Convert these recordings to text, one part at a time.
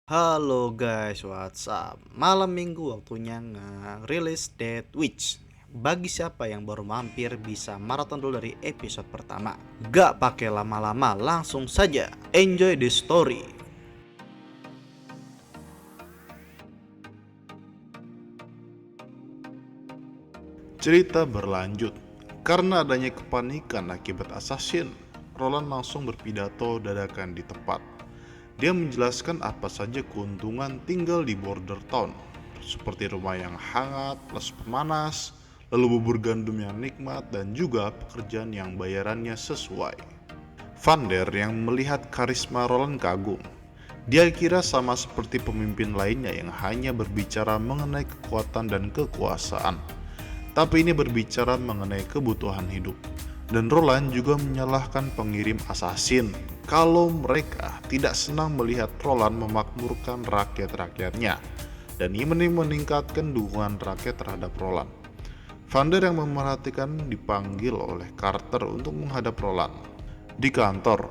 Halo guys, what's up? Malam minggu waktunya ngerilis Dead Witch. Bagi siapa yang baru mampir bisa maraton dulu dari episode pertama. Gak pakai lama-lama, langsung saja enjoy the story. Cerita berlanjut. Karena adanya kepanikan akibat assassin, Roland langsung berpidato dadakan di tempat. Dia menjelaskan apa saja keuntungan tinggal di border town, seperti rumah yang hangat plus pemanas, lalu bubur gandum yang nikmat, dan juga pekerjaan yang bayarannya sesuai. Vander yang melihat karisma Roland kagum. Dia kira sama seperti pemimpin lainnya yang hanya berbicara mengenai kekuatan dan kekuasaan, tapi ini berbicara mengenai kebutuhan hidup. Dan Roland juga menyalahkan pengirim assassin kalau mereka tidak senang melihat Roland memakmurkan rakyat-rakyatnya dan ingin meningkatkan dukungan rakyat terhadap Roland. Vander yang memerhatikan dipanggil oleh Carter untuk menghadap Roland. Di kantor,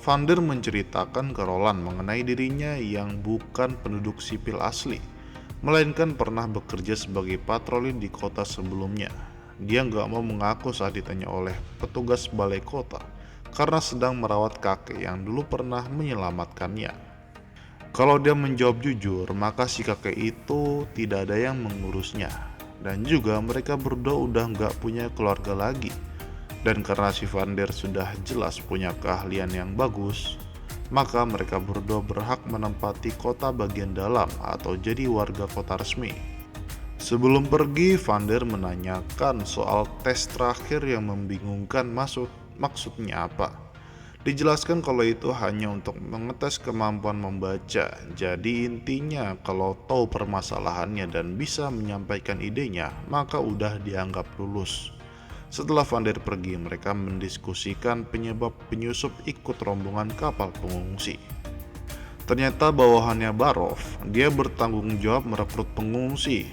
Vander menceritakan ke Roland mengenai dirinya yang bukan penduduk sipil asli, melainkan pernah bekerja sebagai patroli di kota sebelumnya. Dia nggak mau mengaku saat ditanya oleh petugas balai kota karena sedang merawat kakek yang dulu pernah menyelamatkannya. Kalau dia menjawab jujur, maka si kakek itu tidak ada yang mengurusnya. Dan juga mereka berdua udah nggak punya keluarga lagi. Dan karena si Vander sudah jelas punya keahlian yang bagus, maka mereka berdua berhak menempati kota bagian dalam atau jadi warga kota resmi. Sebelum pergi, Vander menanyakan soal tes terakhir yang membingungkan maksudnya apa. Dijelaskan kalau itu hanya untuk mengetes kemampuan membaca. Jadi intinya kalau tahu permasalahannya dan bisa menyampaikan idenya, maka udah dianggap lulus. Setelah Vander pergi, mereka mendiskusikan penyebab penyusup ikut rombongan kapal pengungsi. Ternyata bawahannya Barov, dia bertanggung jawab merekrut pengungsi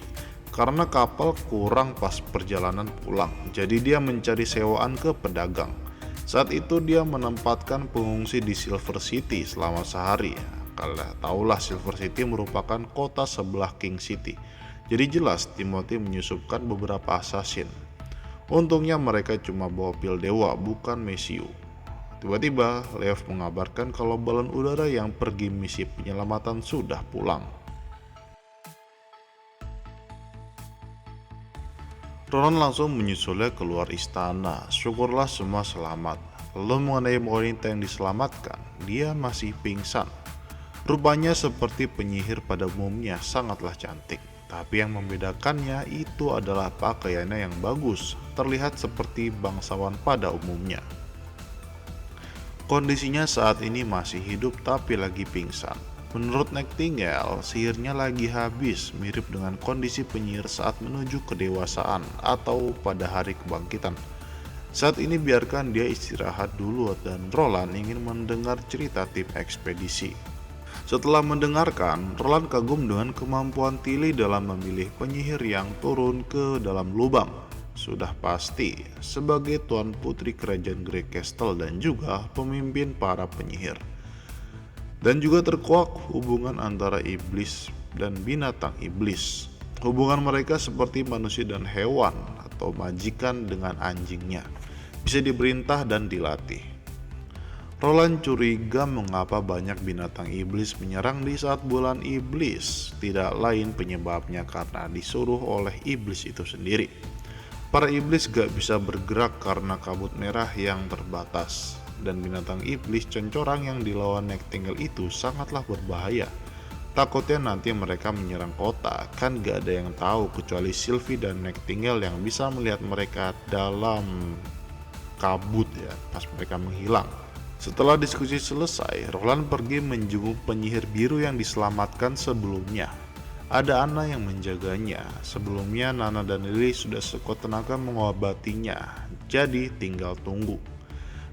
karena kapal kurang pas perjalanan pulang. Jadi dia mencari sewaan ke pedagang. Saat itu dia menempatkan pengungsi di Silver City selama sehari. Kalian tahulah Silver City merupakan kota sebelah King City. Jadi jelas Timothy menyusupkan beberapa assassin. Untungnya mereka cuma bawa pil dewa, bukan Mesiu. Tiba-tiba, Lev mengabarkan kalau balon udara yang pergi misi penyelamatan sudah pulang. Roland langsung menyusulnya keluar istana. Syukurlah semua selamat. Lalu mengenai wanita yang diselamatkan, dia masih pingsan. Rupanya seperti penyihir pada umumnya, sangatlah cantik. Tapi yang membedakannya itu adalah pakaiannya yang bagus, terlihat seperti bangsawan pada umumnya. Kondisinya saat ini masih hidup tapi lagi pingsan. Menurut Nightingale, sihirnya lagi habis, mirip dengan kondisi penyihir saat menuju kedewasaan atau pada hari kebangkitan. Saat ini biarkan dia istirahat dulu dan Roland ingin mendengar cerita tim ekspedisi. Setelah mendengarkan, Roland kagum dengan kemampuan Tilly dalam memilih penyihir yang turun ke dalam lubang. Sudah pasti sebagai Tuan Putri Kerajaan Grey Castle dan juga pemimpin para penyihir. Dan juga terkuak hubungan antara iblis dan binatang iblis. Hubungan mereka seperti manusia dan hewan atau majikan dengan anjingnya. Bisa diperintah dan dilatih. Roland curiga mengapa banyak binatang iblis menyerang di saat bulan iblis. Tidak lain penyebabnya karena disuruh oleh iblis itu sendiri. Para iblis gak bisa bergerak karena kabut merah yang terbatas. Dan binatang iblis cencorang yang dilawan Nightingale itu sangatlah berbahaya. Takutnya nanti mereka menyerang kota, kan gak ada yang tahu kecuali Sylvie dan Nightingale yang bisa melihat mereka dalam kabut ya pas mereka menghilang. Setelah diskusi selesai, Roland pergi menjenguk penyihir biru yang diselamatkan sebelumnya. Ada Anna yang menjaganya. Sebelumnya Nana dan Lily sudah sekuat tenaga mengobatinya, jadi tinggal tunggu.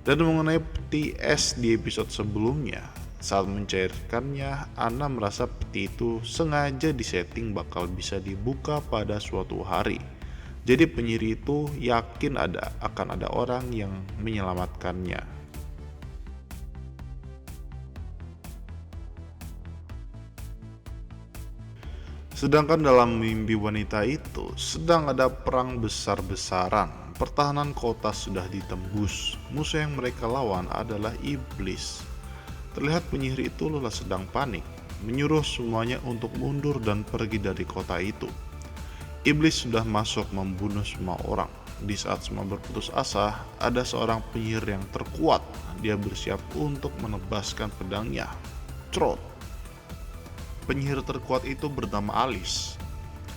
Dan mengenai peti es di episode sebelumnya, saat mencairkannya, Anna merasa peti itu sengaja disetting bakal bisa dibuka pada suatu hari. Jadi penyihir itu yakin akan ada orang yang menyelamatkannya. Sedangkan dalam mimpi wanita itu sedang ada perang besar-besaran. Pertahanan kota sudah ditembus. Musuh yang mereka lawan adalah iblis. Terlihat penyihir itu lelah sedang panik, menyuruh semuanya untuk mundur dan pergi dari kota itu. Iblis sudah masuk membunuh semua orang. Di saat semua berputus asa, ada seorang penyihir yang terkuat. Dia bersiap untuk menebaskan pedangnya. Trot. Penyihir terkuat itu bernama Alice.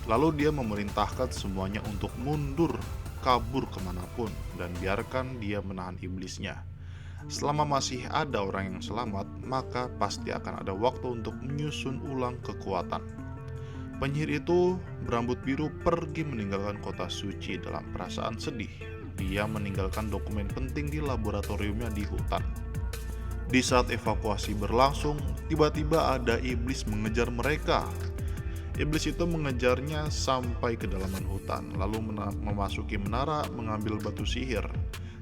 Lalu dia memerintahkan semuanya untuk mundur, kabur kemanapun, dan biarkan dia menahan iblisnya. Selama masih ada orang yang selamat, maka pasti akan ada waktu untuk menyusun ulang kekuatan. Penyihir itu berambut biru pergi meninggalkan kota suci dalam perasaan sedih. Dia meninggalkan dokumen penting di laboratoriumnya di hutan. Di saat evakuasi berlangsung, tiba-tiba ada iblis mengejar mereka. Iblis itu mengejarnya sampai ke dalaman hutan, lalu memasuki menara mengambil batu sihir.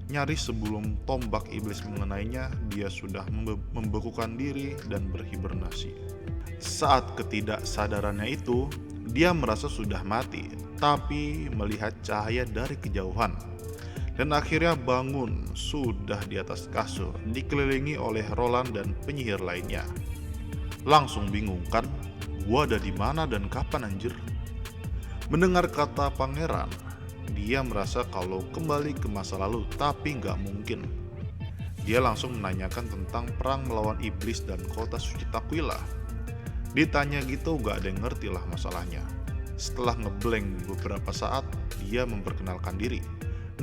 Nyaris sebelum tombak iblis mengenainya, dia sudah membekukan diri dan berhibernasi. Saat ketidaksadarannya itu, dia merasa sudah mati, tapi melihat cahaya dari kejauhan. Dan akhirnya bangun, sudah di atas kasur, dikelilingi oleh Roland dan penyihir lainnya. Langsung bingung kan, gua ada di mana dan kapan anjir? Mendengar kata pangeran, dia merasa kalau kembali ke masa lalu, tapi nggak mungkin. Dia langsung menanyakan tentang perang melawan iblis dan kota suci Takwila. Ditanya gitu gak ada yang ngerti lah masalahnya. Setelah ngeblank beberapa saat, dia memperkenalkan diri.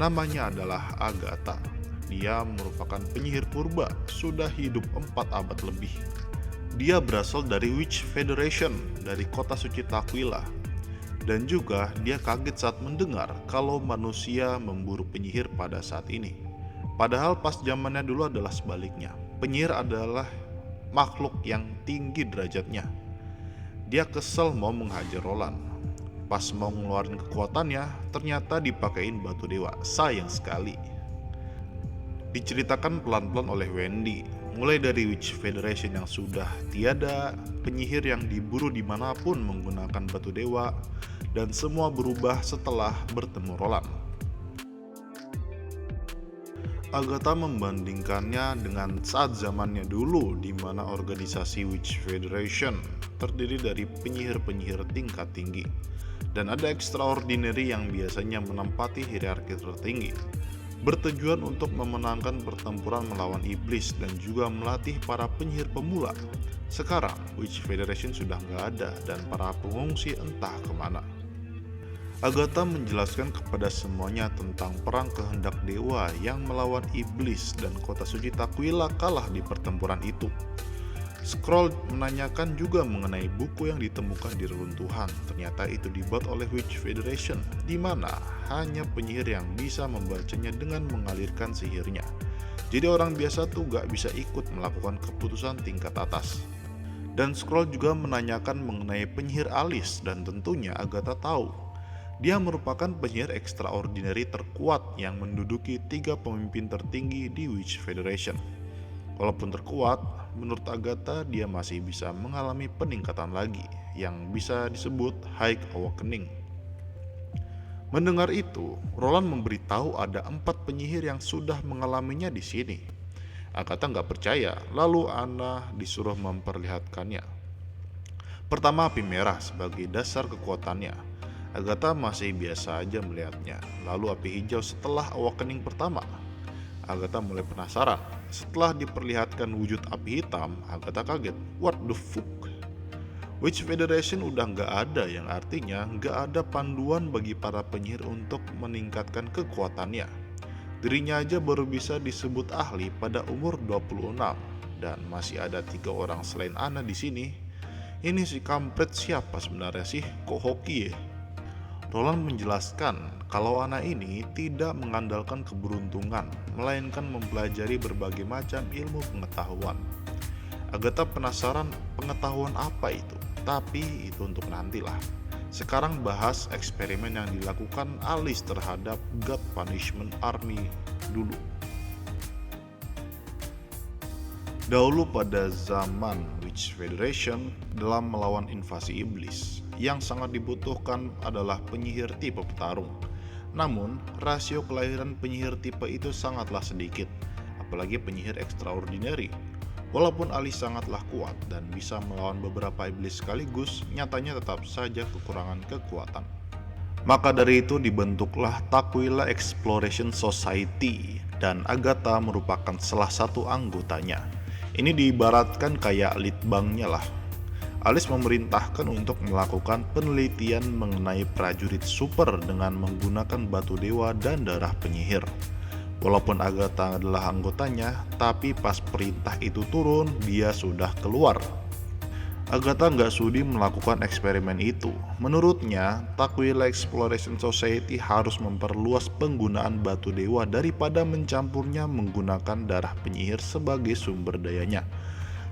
Namanya adalah Agatha. Dia merupakan penyihir purba, sudah hidup 4 abad lebih. Dia berasal dari Witch Federation, dari kota suci Takwila. Dan juga dia kaget saat mendengar kalau manusia memburu penyihir pada saat ini. Padahal pas zamannya dulu adalah sebaliknya. Penyihir adalah makhluk yang tinggi derajatnya. Dia kesel mau menghajar Roland. Pas mau ngeluarin kekuatannya, ternyata dipakein batu dewa. Sayang sekali. Diceritakan pelan-pelan oleh Wendy, mulai dari Witch Federation yang sudah tiada, penyihir yang diburu dimanapun menggunakan batu dewa, dan semua berubah setelah bertemu Roland. Agatha membandingkannya dengan saat zamannya dulu, di mana organisasi Witch Federation terdiri dari penyihir-penyihir tingkat tinggi, dan ada extraordinary yang biasanya menempati hierarki tertinggi, bertujuan untuk memenangkan pertempuran melawan iblis dan juga melatih para penyihir pemula. Sekarang, Witch Federation sudah nggak ada dan para pengungsi entah kemana. Agatha menjelaskan kepada semuanya tentang perang kehendak dewa yang melawan iblis dan kota suci Takwila kalah di pertempuran itu. Scroll menanyakan juga mengenai buku yang ditemukan di reruntuhan. Ternyata itu dibuat oleh Witch Federation, di mana hanya penyihir yang bisa membacanya dengan mengalirkan sihirnya. Jadi orang biasa tuh gak bisa ikut melakukan keputusan tingkat atas. Dan Scroll juga menanyakan mengenai penyihir Alice, dan tentunya Agatha tahu. Dia merupakan penyihir extraordinary terkuat yang menduduki 3 pemimpin tertinggi di Witch Federation. Walaupun terkuat, menurut Agatha dia masih bisa mengalami peningkatan lagi yang bisa disebut High Awakening. Mendengar itu, Roland memberitahu ada 4 penyihir yang sudah mengalaminya di sini. Agatha nggak percaya, lalu Anna disuruh memperlihatkannya. Pertama, api merah sebagai dasar kekuatannya. Agatha masih biasa aja melihatnya. Lalu api hijau setelah awakening pertama. Agatha mulai penasaran. Setelah diperlihatkan wujud api hitam, Agatha kaget. What the fuck? Witch Federation udah nggak ada, yang artinya nggak ada panduan bagi para penyihir untuk meningkatkan kekuatannya. Dirinya aja baru bisa disebut ahli pada umur 26, dan masih ada 3 orang selain Anna di sini. Ini si kampret siapa sebenarnya sih? Kok hoki ya? Roland menjelaskan kalau Anna ini tidak mengandalkan keberuntungan, melainkan mempelajari berbagai macam ilmu pengetahuan. Agatha penasaran pengetahuan apa itu, tapi itu untuk nantilah. Sekarang bahas eksperimen yang dilakukan Alice terhadap God Punishment Army dulu. Dahulu pada zaman Witch Federation dalam melawan invasi iblis, yang sangat dibutuhkan adalah penyihir tipe petarung. Namun, rasio kelahiran penyihir tipe itu sangatlah sedikit, apalagi penyihir extraordinary. Walaupun Alice sangatlah kuat dan bisa melawan beberapa iblis sekaligus, nyatanya tetap saja kekurangan kekuatan. Maka dari itu dibentuklah Tukwila Exploration Society, dan Agatha merupakan salah satu anggotanya. Ini diibaratkan kayak lead banknya lah. Alice memerintahkan untuk melakukan penelitian mengenai prajurit super dengan menggunakan batu dewa dan darah penyihir. Walaupun Agatha adalah anggotanya, tapi pas perintah itu turun, dia sudah keluar. Agatha nggak sudi melakukan eksperimen itu. Menurutnya, Tukwila Exploration Society harus memperluas penggunaan batu dewa daripada mencampurnya menggunakan darah penyihir sebagai sumber dayanya.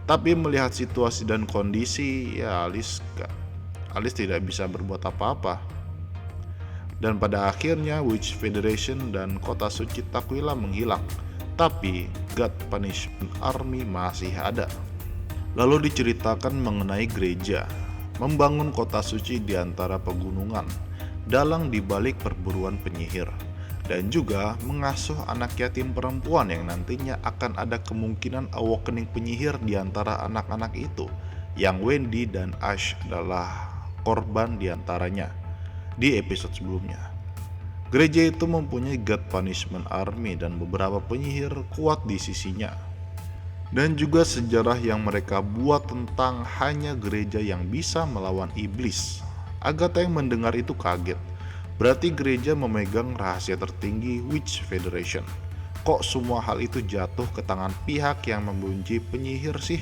Tapi melihat situasi dan kondisi, ya Alice tidak bisa berbuat apa-apa. Dan pada akhirnya Witch Federation dan kota suci Tukwila menghilang. Tapi God Punishment Army masih ada. Lalu diceritakan mengenai gereja, membangun kota suci di antara pegunungan, dalang dibalik perburuan penyihir, dan juga mengasuh anak yatim perempuan yang nantinya akan ada kemungkinan awakening penyihir di antara anak-anak itu, yang Wendy dan Ash adalah korban di antaranya di episode sebelumnya. Gereja itu mempunyai God Punishment Army dan beberapa penyihir kuat di sisinya. Dan juga sejarah yang mereka buat tentang hanya gereja yang bisa melawan iblis. Agatha yang mendengar itu kaget. Berarti gereja memegang rahasia tertinggi Witch Federation. Kok semua hal itu jatuh ke tangan pihak yang membenci penyihir sih?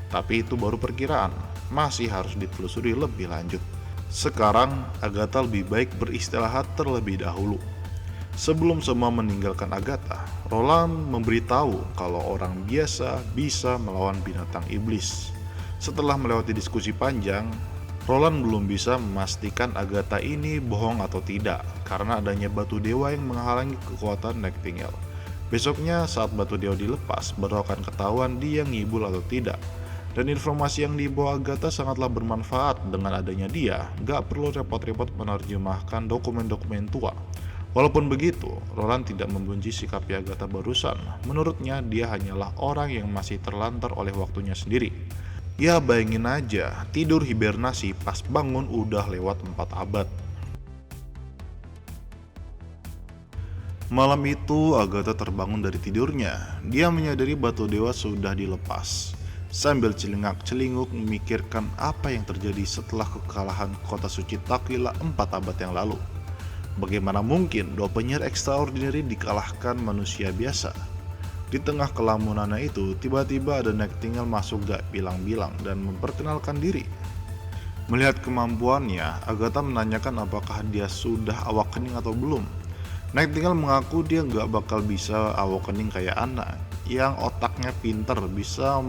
Tapi itu baru perkiraan, masih harus ditelusuri lebih lanjut. Sekarang Agatha lebih baik beristirahat terlebih dahulu. Sebelum semua meninggalkan Agatha, Roland memberitahu kalau orang biasa bisa melawan binatang iblis. Setelah melewati diskusi panjang, Roland belum bisa memastikan Agatha ini bohong atau tidak karena adanya batu dewa yang menghalangi kekuatan Nightingale. Besoknya saat batu dewa dilepas, baru akan ketahuan dia ngibul atau tidak. Dan informasi yang dibawa Agatha sangatlah bermanfaat. Dengan adanya dia, gak perlu repot-repot menerjemahkan dokumen-dokumen tua. Walaupun begitu, Roland tidak membenci sikap Agatha barusan. Menurutnya dia hanyalah orang yang masih terlantar oleh waktunya sendiri. Ya bayangin aja, tidur hibernasi pas bangun udah lewat 4 abad. Malam itu Agatha terbangun dari tidurnya. Dia menyadari batu dewa sudah dilepas. Sambil celingak-celinguk memikirkan apa yang terjadi setelah kekalahan kota suci Tukwila 4 abad yang lalu. Bagaimana mungkin dua penyihir extraordinary dikalahkan manusia biasa? Di tengah kelamunannya itu, tiba-tiba ada Nightingale masuk gak bilang-bilang dan memperkenalkan diri. Melihat kemampuannya, Agatha menanyakan apakah dia sudah awakening atau belum. Nightingale mengaku dia gak bakal bisa awakening kayak anak, yang otaknya pinter bisa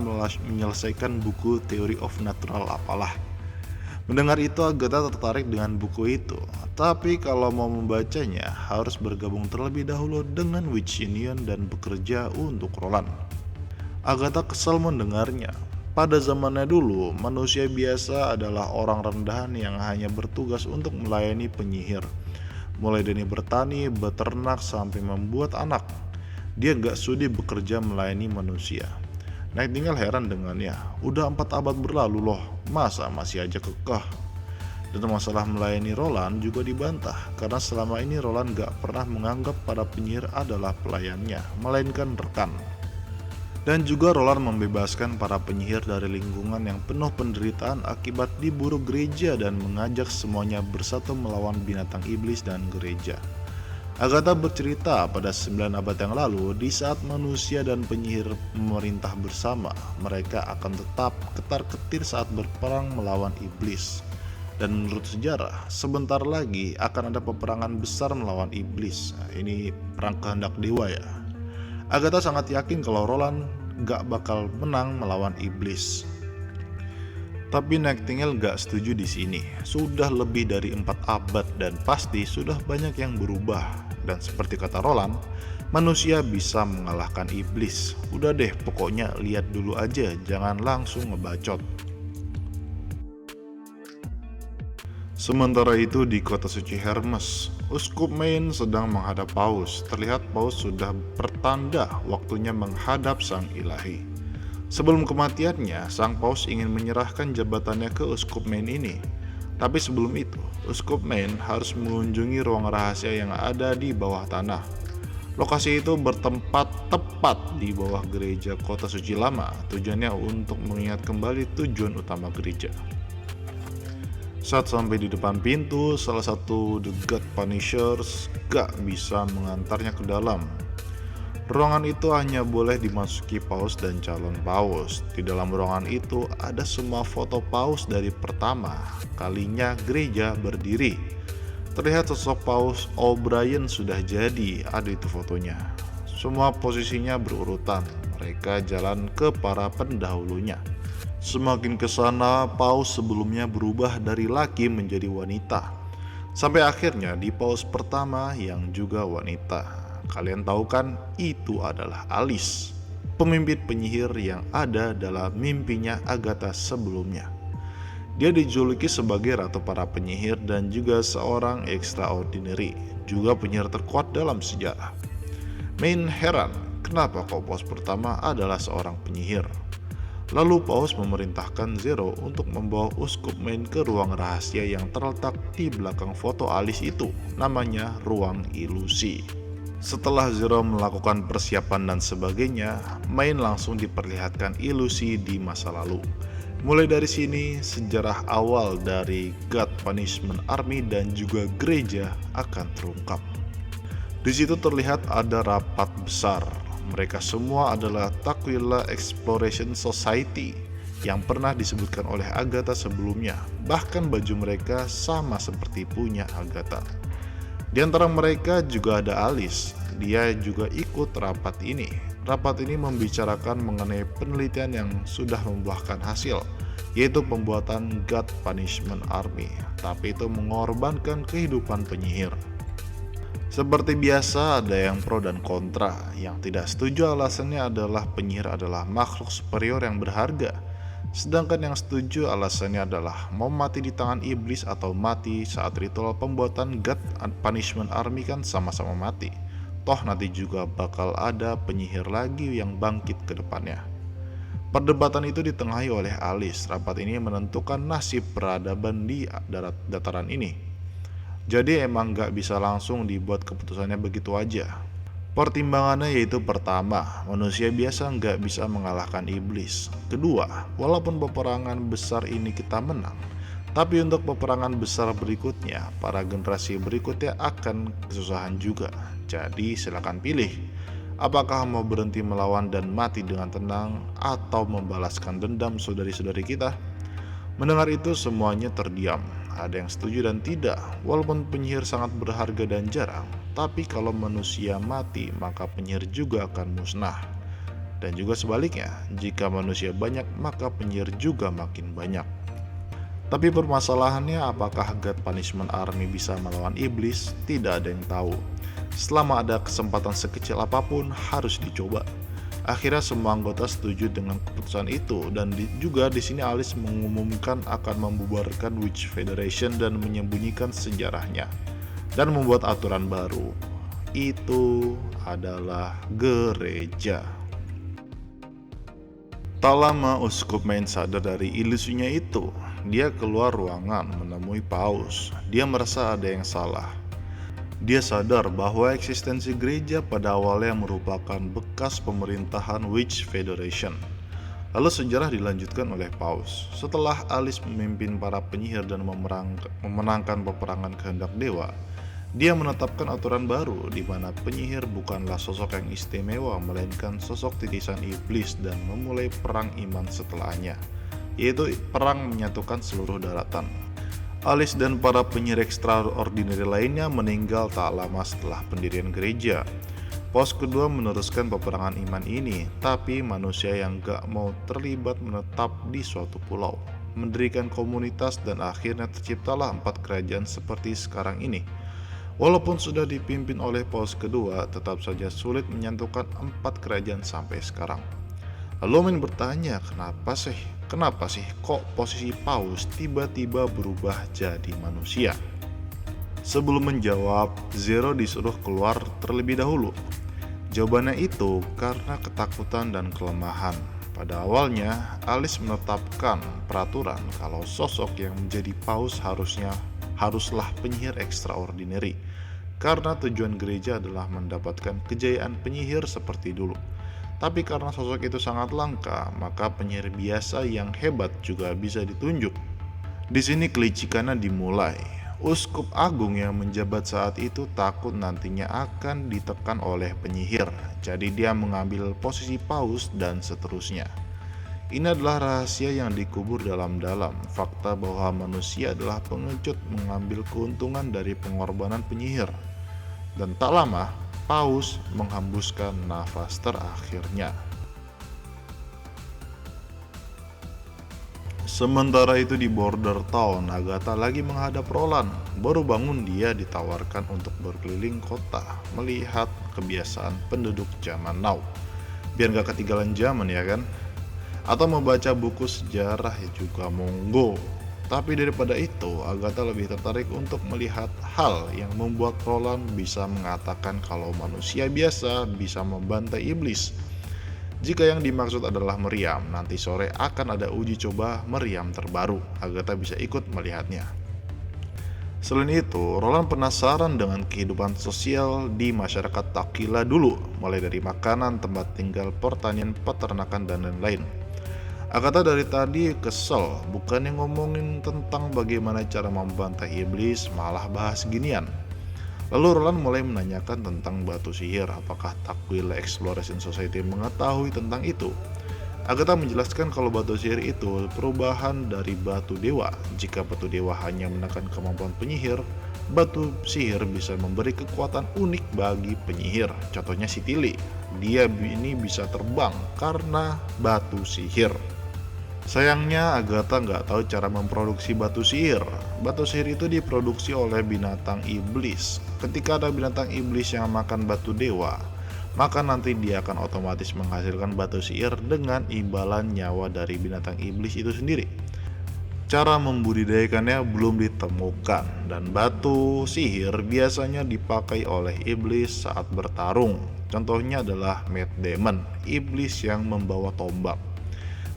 menyelesaikan buku Theory of Natural apalah. Mendengar itu Agatha tertarik dengan buku itu, tapi kalau mau membacanya harus bergabung terlebih dahulu dengan Witch Union dan bekerja untuk Roland. Agatha kesal mendengarnya. Pada zamannya dulu, manusia biasa adalah orang rendahan yang hanya bertugas untuk melayani penyihir. Mulai dari bertani, beternak, sampai membuat anak. Dia gak sudi bekerja melayani manusia. Nightingale heran dengannya, udah 4 abad berlalu loh, masa masih aja kekeh. Dan masalah melayani Roland juga dibantah, karena selama ini Roland gak pernah menganggap para penyihir adalah pelayannya, melainkan rekan. Dan juga Roland membebaskan para penyihir dari lingkungan yang penuh penderitaan akibat diburu gereja dan mengajak semuanya bersatu melawan binatang iblis dan gereja. Agatha bercerita pada 9 abad yang lalu, di saat manusia dan penyihir memerintah bersama, mereka akan tetap ketar-ketir saat berperang melawan iblis. Dan menurut sejarah, sebentar lagi akan ada peperangan besar melawan iblis. Nah, ini perang kehendak dewa ya. Agatha sangat yakin kalau Roland gak bakal menang melawan iblis. Tapi Nightingale gak setuju di sini. Sudah lebih dari 4 abad dan pasti sudah banyak yang berubah. Dan seperti kata Roland, manusia bisa mengalahkan iblis. Udah deh, pokoknya lihat dulu aja, jangan langsung ngebacot. Sementara itu di kota suci Hermes, Uskup Main sedang menghadap Paus. Terlihat Paus sudah bertanda waktunya menghadap sang ilahi. Sebelum kematiannya, sang Paus ingin menyerahkan jabatannya ke Uskup Main ini. Tapi sebelum itu, Uskup Main harus mengunjungi ruang rahasia yang ada di bawah tanah. Lokasi itu bertempat tepat di bawah gereja kota suci lama. Tujuannya untuk mengingat kembali tujuan utama gereja. Saat sampai di depan pintu, salah satu The God Punishers gak bisa mengantarnya ke dalam. Ruangan itu hanya boleh dimasuki paus dan calon paus. Di dalam ruangan itu ada semua foto paus dari pertama kalinya gereja berdiri. Terlihat sosok Paus O'Brien sudah jadi, ada itu fotonya. Semua posisinya berurutan, mereka jalan ke para pendahulunya. Semakin ke sana, Paus sebelumnya berubah dari laki menjadi wanita. Sampai akhirnya di Paus pertama yang juga wanita. Kalian tahu kan, itu adalah Alice, pemimpin penyihir yang ada dalam mimpinya Agatha sebelumnya. Dia dijuluki sebagai ratu para penyihir dan juga seorang extraordinary, juga penyihir terkuat dalam sejarah. Main heran, kenapa kok Paus pertama adalah seorang penyihir? Lalu Paus memerintahkan Zero untuk membawa Uskup Main ke ruang rahasia yang terletak di belakang foto Alice itu, namanya ruang ilusi. Setelah Zero melakukan persiapan dan sebagainya, Main langsung diperlihatkan ilusi di masa lalu. Mulai dari sini, sejarah awal dari God Punishment Army dan juga gereja akan terungkap. Di situ terlihat ada rapat besar. Mereka semua adalah Tukwila Exploration Society yang pernah disebutkan oleh Agatha sebelumnya. Bahkan baju mereka sama seperti punya Agatha. Di antara mereka juga ada Alice. Dia juga ikut rapat ini. Rapat ini membicarakan mengenai penelitian yang sudah membuahkan hasil, yaitu pembuatan God Punishment Army. Tapi itu mengorbankan kehidupan penyihir. Seperti biasa, ada yang pro dan kontra. Yang tidak setuju alasannya adalah penyihir adalah makhluk superior yang berharga. Sedangkan yang setuju alasannya adalah mau mati di tangan iblis atau mati saat ritual pembuatan God Punishment Army kan sama-sama mati. Toh nanti juga bakal ada penyihir lagi yang bangkit ke depannya. Perdebatan itu ditengahi oleh Alice. Rapat ini menentukan nasib peradaban di dataran ini. Jadi emang gak bisa langsung dibuat keputusannya begitu aja. Pertimbangannya yaitu pertama, manusia biasa gak bisa mengalahkan iblis. Kedua, walaupun peperangan besar ini kita menang, tapi untuk peperangan besar berikutnya, para generasi berikutnya akan kesusahan juga. Jadi silakan pilih, apakah mau berhenti melawan dan mati dengan tenang, atau membalaskan dendam saudari-saudari kita? Mendengar itu semuanya terdiam. Ada yang setuju dan tidak. Walaupun penyihir sangat berharga dan jarang, tapi kalau manusia mati maka penyihir juga akan musnah. Dan juga sebaliknya, jika manusia banyak maka penyihir juga makin banyak. Tapi permasalahannya, apakah God Punishment Army bisa melawan iblis? Tidak ada yang tahu. Selama ada kesempatan sekecil apapun harus dicoba. Akhirnya semua anggota setuju dengan keputusan itu, dan juga di sini Alice mengumumkan akan membubarkan Witch Federation dan menyembunyikan sejarahnya dan membuat aturan baru. Itu adalah gereja. Tak lama Uskup Main sadar dari ilusinya itu. Dia keluar ruangan menemui Paus. Dia merasa ada yang salah. Dia sadar bahwa eksistensi gereja pada awalnya merupakan bekas pemerintahan Witch Federation. Lalu sejarah dilanjutkan oleh Paus. Setelah Alice memimpin para penyihir dan memenangkan peperangan kehendak dewa, dia menetapkan aturan baru di mana penyihir bukanlah sosok yang istimewa, melainkan sosok titisan iblis, dan memulai perang iman setelahnya, yaitu perang menyatukan seluruh daratan. Alice dan para penyihir extraordinary lainnya meninggal tak lama setelah pendirian gereja. Paus kedua meneruskan peperangan iman ini, tapi manusia yang gak mau terlibat menetap di suatu pulau, mendirikan komunitas, dan akhirnya terciptalah 4 kerajaan seperti sekarang ini. Walaupun sudah dipimpin oleh Paus kedua, tetap saja sulit menyatukan 4 kerajaan sampai sekarang. Lalu Omen bertanya, Kenapa sih kok posisi paus tiba-tiba berubah jadi manusia? Sebelum menjawab, Zero disuruh keluar terlebih dahulu. Jawabannya itu karena ketakutan dan kelemahan. Pada awalnya, Alice menetapkan peraturan kalau sosok yang menjadi paus haruslah penyihir extraordinary, karena tujuan gereja adalah mendapatkan kejayaan penyihir seperti dulu. Tapi karena sosok itu sangat langka, maka penyihir biasa yang hebat juga bisa ditunjuk. Di sini kelicikannya dimulai. Uskup agung yang menjabat saat itu takut nantinya akan ditekan oleh penyihir. Jadi dia mengambil posisi paus dan seterusnya. Ini adalah rahasia yang dikubur dalam-dalam. Fakta bahwa manusia adalah pengecut mengambil keuntungan dari pengorbanan penyihir. Dan tak lama, paus menghembuskan nafas terakhirnya. Sementara itu di Border Town, Agatha lagi menghadap Roland. Baru bangun dia ditawarkan untuk berkeliling kota, melihat kebiasaan penduduk zaman now. Biar gak ketinggalan zaman ya kan? Atau membaca buku sejarah ya juga monggo. Tapi daripada itu, Agatha lebih tertarik untuk melihat hal yang membuat Roland bisa mengatakan kalau manusia biasa bisa membantai iblis. Jika yang dimaksud adalah meriam, nanti sore akan ada uji coba meriam terbaru. Agatha bisa ikut melihatnya. Selain itu, Roland penasaran dengan kehidupan sosial di masyarakat Takila dulu, mulai dari makanan, tempat tinggal, pertanian, peternakan, dan lain-lain. Agatha dari tadi kesel, bukannya ngomongin tentang bagaimana cara membantai iblis, malah bahas ginian. Lalu Roland mulai menanyakan tentang batu sihir, apakah Takila Exploration Society mengetahui tentang itu. Agatha menjelaskan kalau batu sihir itu perubahan dari batu dewa. Jika batu dewa hanya menekan kemampuan penyihir, batu sihir bisa memberi kekuatan unik bagi penyihir. Contohnya si Tilly, dia ini bisa terbang karena batu sihir. Sayangnya Agatha nggak tahu cara memproduksi batu sihir. Batu sihir itu diproduksi oleh binatang iblis. Ketika ada binatang iblis yang makan batu dewa, maka nanti dia akan otomatis menghasilkan batu sihir dengan imbalan nyawa dari binatang iblis itu sendiri. Cara membudidayakannya belum ditemukan, dan batu sihir biasanya dipakai oleh iblis saat bertarung. Contohnya adalah Mad Demon, iblis yang membawa tombak.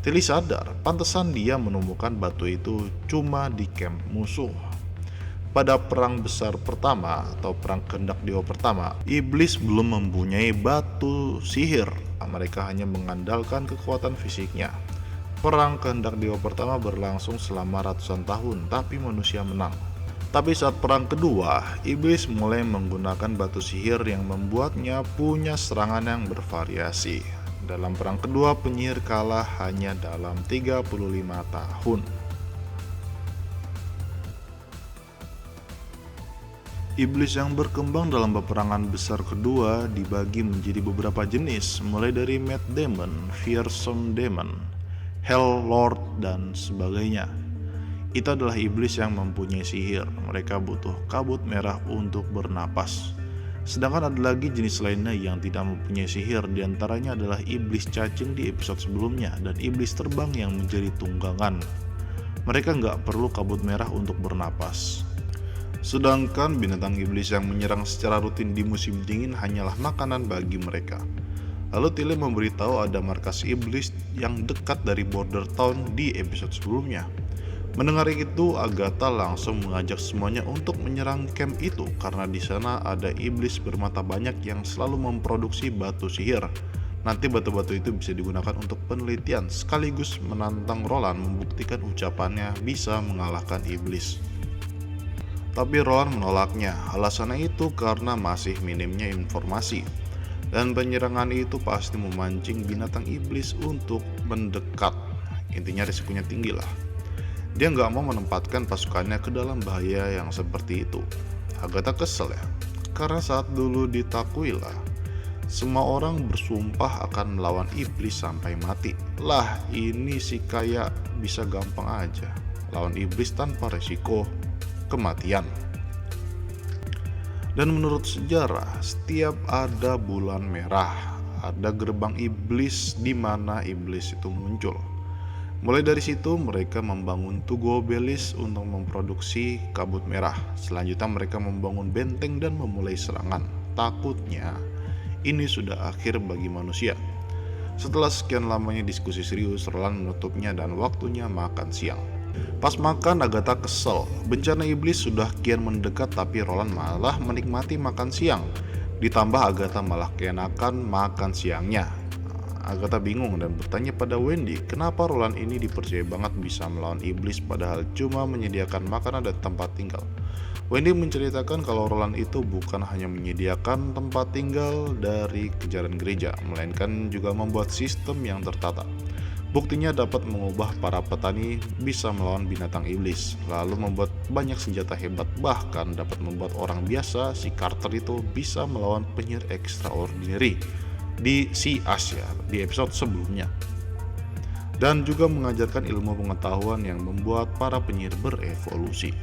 Tilly sadar, pantesan dia menemukan batu itu cuma di camp musuh. Pada perang besar pertama atau perang kehendak dewa pertama, iblis belum mempunyai batu sihir. Mereka hanya mengandalkan kekuatan fisiknya. Perang kehendak dewa pertama berlangsung selama ratusan tahun, tapi manusia menang. Tapi saat perang kedua, iblis mulai menggunakan batu sihir yang membuatnya punya serangan yang bervariasi. Dalam perang kedua, penyihir kalah hanya dalam 35 tahun. Iblis yang berkembang dalam peperangan besar kedua dibagi menjadi beberapa jenis, mulai dari Mad Demon, Fearsome Demon, Hell Lord, dan sebagainya. Itu adalah iblis yang mempunyai sihir. Mereka butuh kabut merah untuk bernapas. Sedangkan ada lagi jenis lainnya yang tidak mempunyai sihir, diantaranya adalah iblis cacing di episode sebelumnya dan iblis terbang yang menjadi tunggangan. Mereka nggak perlu kabut merah untuk bernapas. Sedangkan binatang iblis yang menyerang secara rutin di musim dingin hanyalah makanan bagi mereka. Lalu Tilly memberitahu ada markas iblis yang dekat dari Border Town di episode sebelumnya. Mendengar itu, Agatha langsung mengajak semuanya untuk menyerang camp itu karena di sana ada iblis bermata banyak yang selalu memproduksi batu sihir. Nanti batu-batu itu bisa digunakan untuk penelitian sekaligus menantang Roland membuktikan ucapannya bisa mengalahkan iblis. Tapi Roland menolaknya. Alasannya itu karena masih minimnya informasi. Dan penyerangan itu pasti memancing binatang iblis untuk mendekat. Intinya risikonya tinggi lah. Dia nggak mau menempatkan pasukannya ke dalam bahaya yang seperti itu. Agatha kesel ya, karena saat dulu di Takila, semua orang bersumpah akan melawan iblis sampai mati. Lah ini sih kayak bisa gampang aja lawan iblis tanpa resiko kematian. Dan menurut sejarah, setiap ada bulan merah ada gerbang iblis di mana iblis itu muncul. Mulai dari situ mereka membangun Tugu Obelis untuk memproduksi kabut merah. Selanjutnya mereka membangun benteng dan memulai serangan. Takutnya ini sudah akhir bagi manusia. Setelah sekian lamanya diskusi serius, Roland menutupnya dan waktunya makan siang. Pas makan, Agatha kesel. Bencana iblis sudah kian mendekat tapi Roland malah menikmati makan siang. Ditambah Agatha malah keenakan makan siangnya. Agatha bingung dan bertanya pada Wendy, kenapa Roland ini dipercaya banget bisa melawan iblis padahal cuma menyediakan makanan dan tempat tinggal. Wendy menceritakan kalau Roland itu bukan hanya menyediakan tempat tinggal dari kejaran gereja, melainkan juga membuat sistem yang tertata. Buktinya dapat mengubah para petani bisa melawan binatang iblis, lalu membuat banyak senjata hebat, bahkan dapat membuat orang biasa, si Carter itu bisa melawan penyihir extraordinary di si Asia di episode sebelumnya. Dan juga mengajarkan ilmu pengetahuan yang membuat para penyihir berevolusi.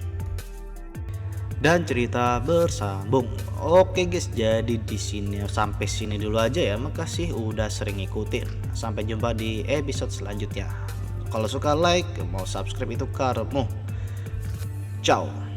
Dan cerita bersambung. Oke guys, jadi di sini sampai sini dulu aja ya. Makasih udah sering ngikutin. Sampai jumpa di episode selanjutnya. Kalau suka like, mau subscribe itu karepmu. Ciao.